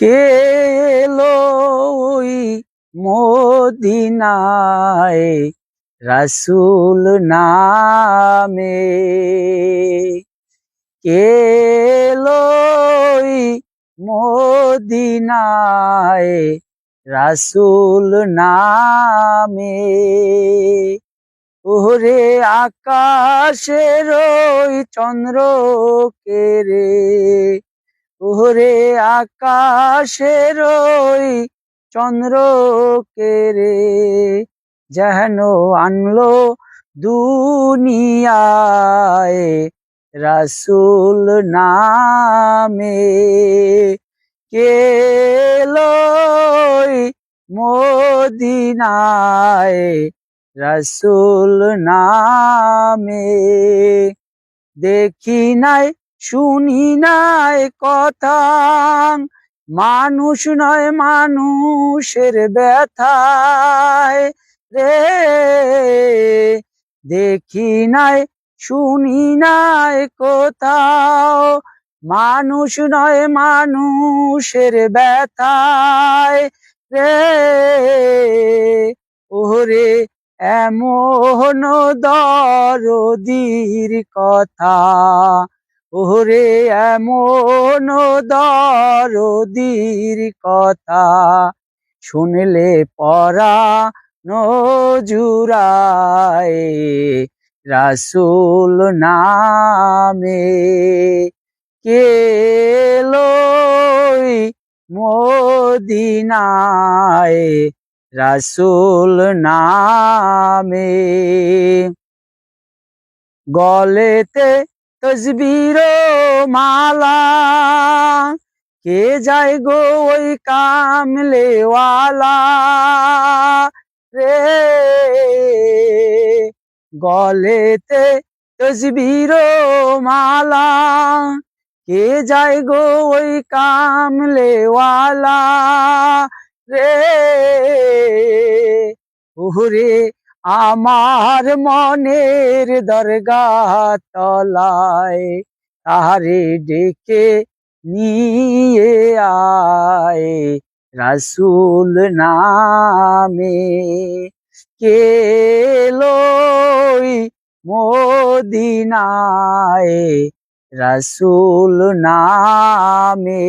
কে এলো ওই মদিনায় রাসূল নামে? কে এলো ওই মদিনায় রাসূল নামে? ওরে আকাশের ওই চন্দ্র কে রে? ওরে আকাশের ওই চন্দ্র কে রে? যেন আনলো দুনিয়ায় রাসূল নামে। কে এলো ওই মদিনায় রাসূল নামে? দেখি নাই শুনি নাই কথা, মানুষ নয় মানুষের ব্যথায় রে। দেখি নাই শুনি নাই কোথাও, মানুষ নয় মানুষের ব্যথায় রে। ওরে এমন দরদির কথা, ওরে এমন দরদির কথা, শুনলে পরানো জুড়ায় রাসূল নামে। কে এলো ওই মদিনায় রাসূল নামে? গলেতে তসবির মালা, কে যায় গো ওই কামলেওয়ালা রে? গলেতে তসবির মালা, কে যায় গো ওই কামলেওয়ালা রে? ওরে আমার মনের দরগাহ তলায় তাহারে ডেকে নিয়ে আয় রাসূল নামে। কে এলো ওই মদিনায় রাসূল নামে?